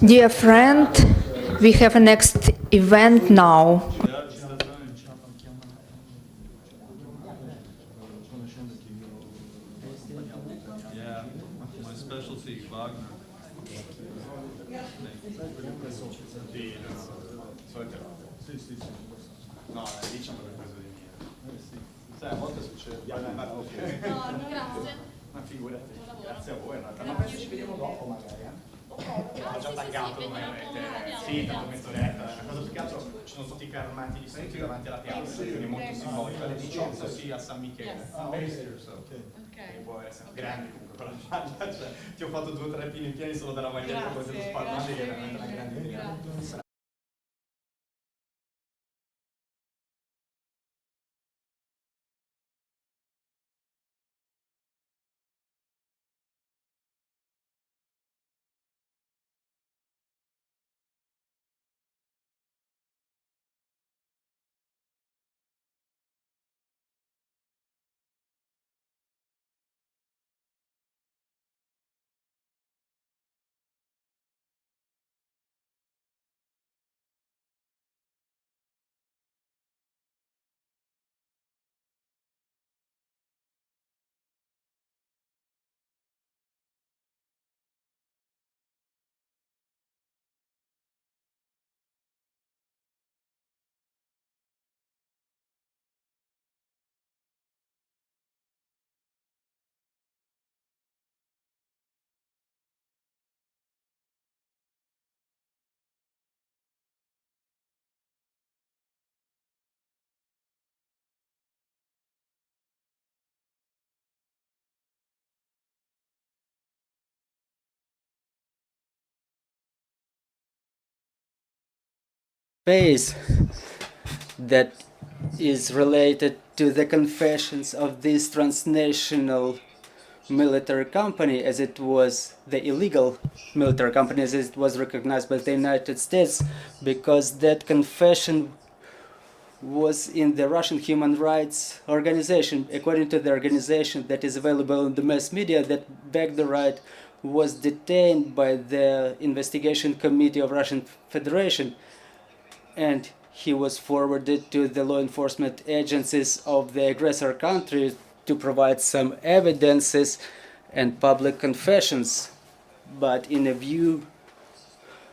Dear friend, we have a next event now. Yeah, my specialty, Wagner. No, diciamo per preso di mia. Sai, a volte succede. No, Grazie. ma figurati. Grazie a voi, ma penso ci vediamo dopo magari, Ho già taggato, sì, tanto mezz'oretta. La cosa più che altro ci sono tutti i carmati di senti davanti alla piazza, quindi molto simbolico. Alle 18 sì, a San Michele. Che può essere grande comunque per la maglia, cioè ti ho fatto 2 o 3 pini pieni solo dalla maglietta, poi dello spalmante che è veramente una grande idea. Space that is related to the confessions of this transnational military company, as it was the illegal military company, as it was recognized by the United States, because that confession was in the Russian Human Rights Organization. According to the organization that is available in the mass media, that Fedir was detained by the investigation committee of Russian Federation, and he was forwarded to the law enforcement agencies of the aggressor country to provide some evidences and public confessions. But in a view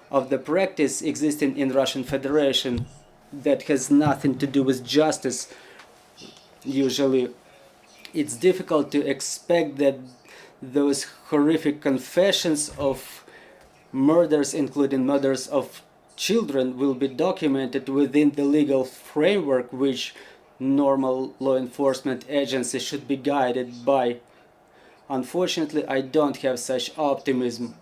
of the practice existing in Russian Federation that has nothing to do with justice, usually it's difficult to expect that those horrific confessions of murders, including murders of children, will be documented within the legal framework which normal law enforcement agencies should be guided by. Unfortunately, I don't have such optimism.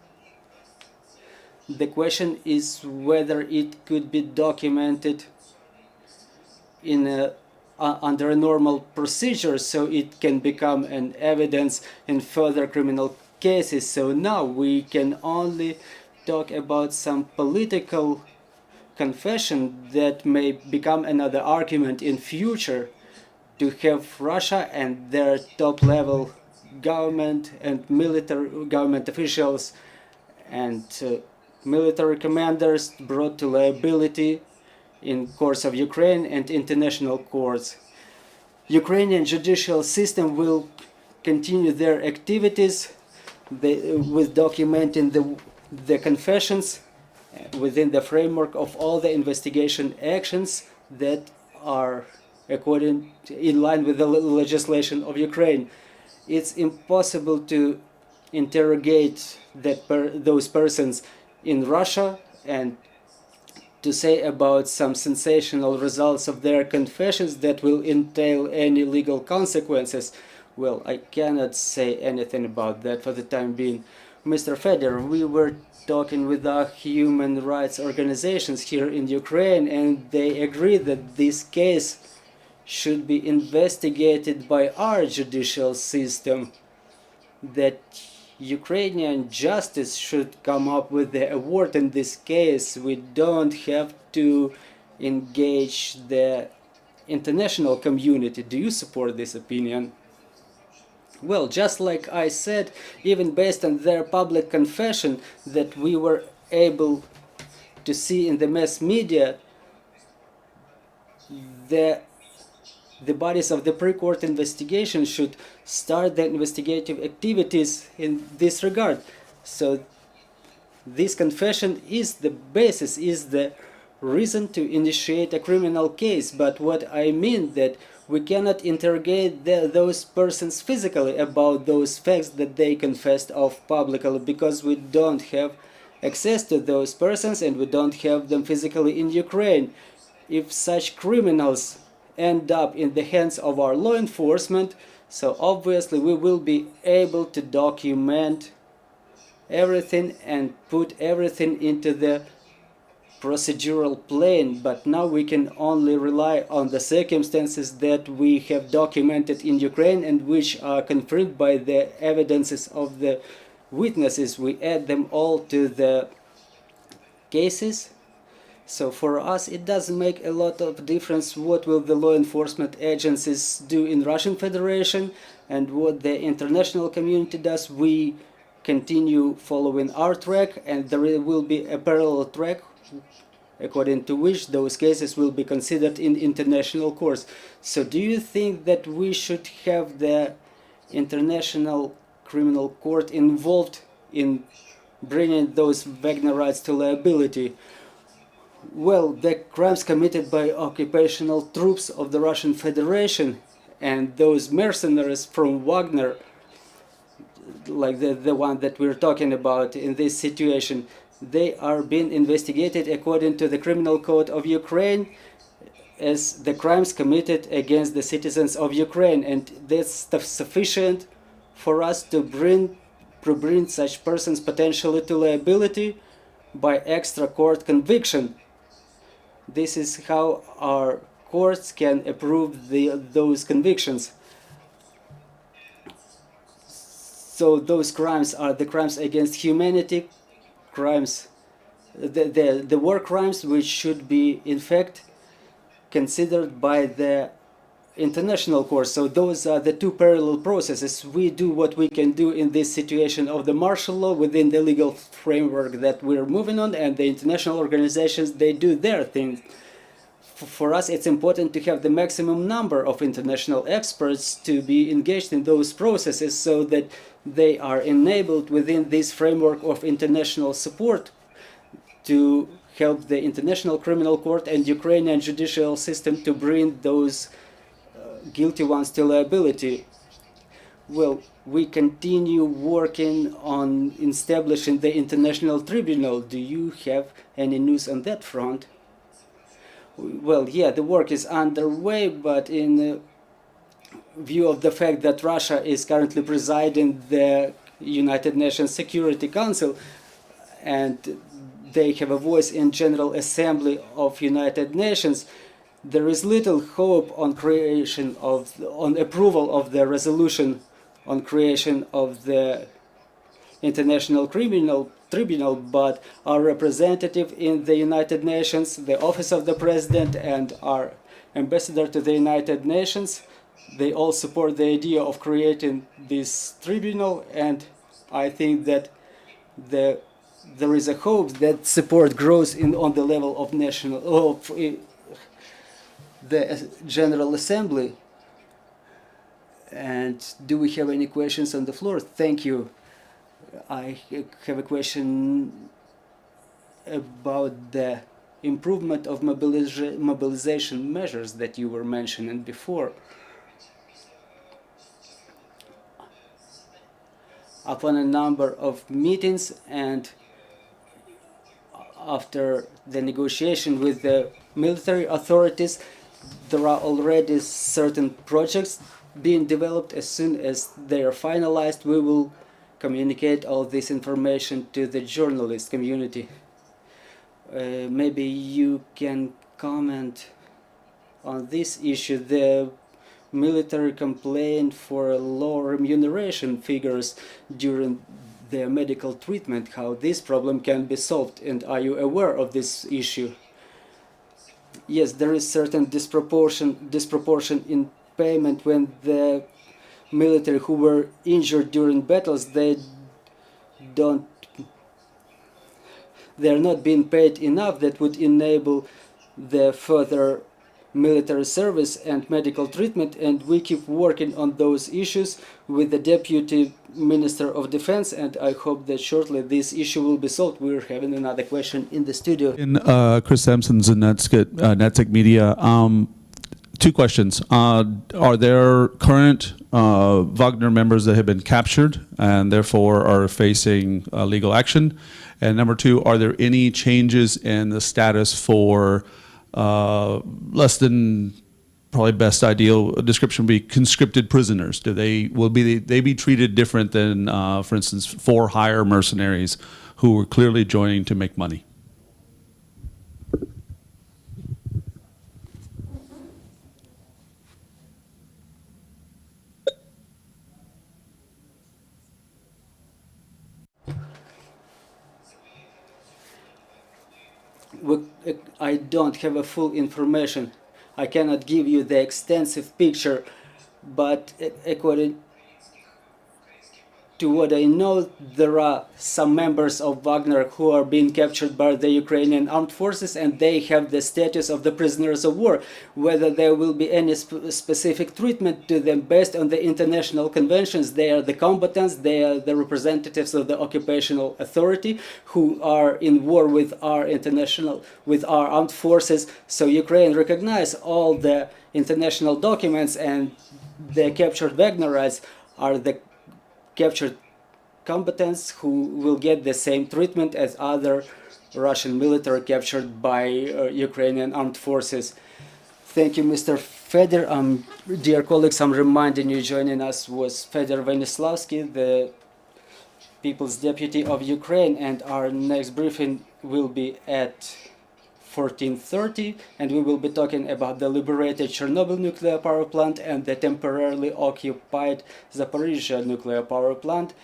The question is whether it could be documented in under a normal procedure so it can become an evidence in further criminal cases. So now we can only talk about some political confession that may become another argument in future to have Russia and their top-level government and military government officials and military commanders brought to liability in courts of Ukraine and international courts. Ukrainian judicial system will continue their activities with documenting the confessions within the framework of all the investigation actions that are in line with the legislation of Ukraine. It's impossible to interrogate those persons in Russia and to say about some sensational results of their confessions that will entail any legal consequences. Well, I cannot say anything about that for the time being. Mr. Fedir, we were talking with our human rights organizations here in Ukraine, and they agree that this case should be investigated by our judicial system, that Ukrainian justice should come up with the award in this case. We don't have to engage the international community. Do you support this opinion? Well, just like I said, even based on their public confession that we were able to see in the mass media, the bodies of the pre-court investigation should start the investigative activities in this regard. So this confession is the basis, is the reason to initiate a criminal case. But what I mean that we cannot interrogate those persons physically about those facts that they confessed of publicly, because we don't have access to those persons and we don't have them physically in Ukraine. If such criminals end up in the hands of our law enforcement, so obviously we will be able to document everything and put everything into the procedural plane. But now we can only rely on the circumstances that we have documented in Ukraine and which are confirmed by the evidences of the witnesses. We add them all to the cases. So for us it doesn't make a lot of difference what will the law enforcement agencies do in Russian Federation and what the international community does. We continue following our track, and there will be a parallel track according to which those cases will be considered in international courts. So do you think that we should have the International Criminal Court involved in bringing those wagnerians to liability? Well, the crimes committed by occupational troops of the Russian Federation and those mercenaries from Wagner, like the one that we're talking about in this situation, they are being investigated according to the Criminal Code of Ukraine as the crimes committed against the citizens of Ukraine, and that's sufficient for us to bring such persons potentially to liability by extra court conviction. This is how our courts can approve those convictions. So those crimes are the crimes against humanity, crimes, the war crimes, which should be in fact considered by the international court. So those are the two parallel processes. We do what we can do in this situation of the martial law within the legal framework that we're moving on, and the international organizations, they do their thing. For us it's important to have the maximum number of international experts to be engaged in those processes so that they are enabled within this framework of international support to help the International Criminal Court and Ukrainian judicial system to bring those guilty ones to liability. Well, we continue working on establishing the International Tribunal. Do you have any news on that front? Well, yeah, the work is underway, but in view of the fact that Russia is currently presiding the United Nations Security Council and they have a voice in General Assembly of United Nations, there is little hope on approval of the resolution on creation of the International Criminal Tribunal, but our representative in the United Nations, the Office of the President, and our ambassador to the United Nations, they all support the idea of creating this tribunal, and I think that there is a hope that support grows on the level of the General Assembly. And do we have any questions on the floor? Thank you. I have a question about the improvement of mobilization measures that you were mentioning before. Upon a number of meetings and after the negotiation with the military authorities, there are already certain projects being developed. As soon as they are finalized, we will communicate all this information to the journalist community. Maybe you can comment on this issue. The military complained for low remuneration figures during their medical treatment, how this problem can be solved, and are you aware of this issue? Yes, there is certain disproportion in payment when the military who were injured during battles, they they're not being paid enough that would enable the further military service and medical treatment, and we keep working on those issues with the Deputy Minister of Defense, and I hope that shortly this issue will be solved. We're having another question in the studio. In Chris Sampson's and Netsec Media, two questions. Are there current Wagner members that have been captured and therefore are facing legal action? And number two, are there any changes in the status for less than, probably best ideal description would be conscripted prisoners? Will they be treated different than, for instance, for hire mercenaries who were clearly joining to make money? I don't have a full information. I cannot give you the extensive picture, but according to what I know, there are some members of Wagner who are being captured by the Ukrainian armed forces, and they have the status of the prisoners of war. Whether there will be any specific treatment to them based on the international conventions, they are the combatants, they are the representatives of the occupational authority who are in war with our armed forces. So Ukraine recognizes all the international documents, and the captured Wagnerians are the captured combatants who will get the same treatment as other Russian military captured by Ukrainian armed forces. Thank you, Mr. Fedir. Dear colleagues, I'm reminding you joining us was Fedir Venislavskyi, the People's Deputy of Ukraine, and our next briefing will be at 14:30, and we will be talking about the liberated Chernobyl nuclear power plant and the temporarily occupied Zaporizhzhia nuclear power plant.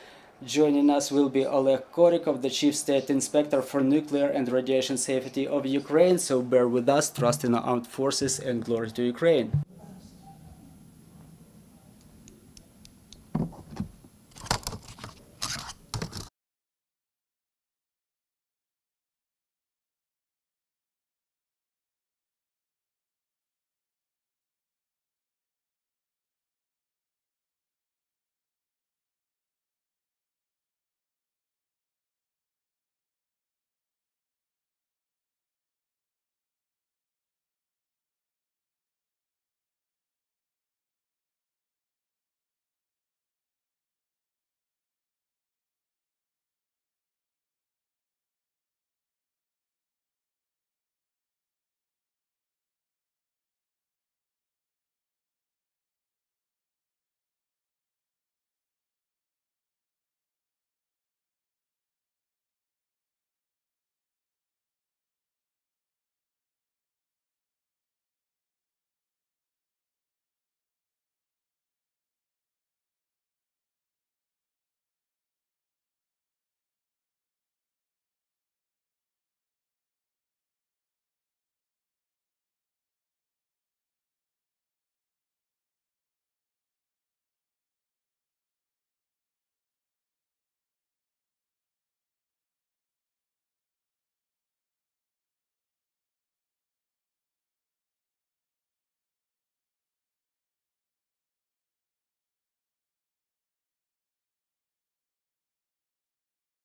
Joining us will be Oleg Korikov, the Chief State Inspector for Nuclear and Radiation Safety of Ukraine. So bear with us, trust in our armed forces, and glory to Ukraine.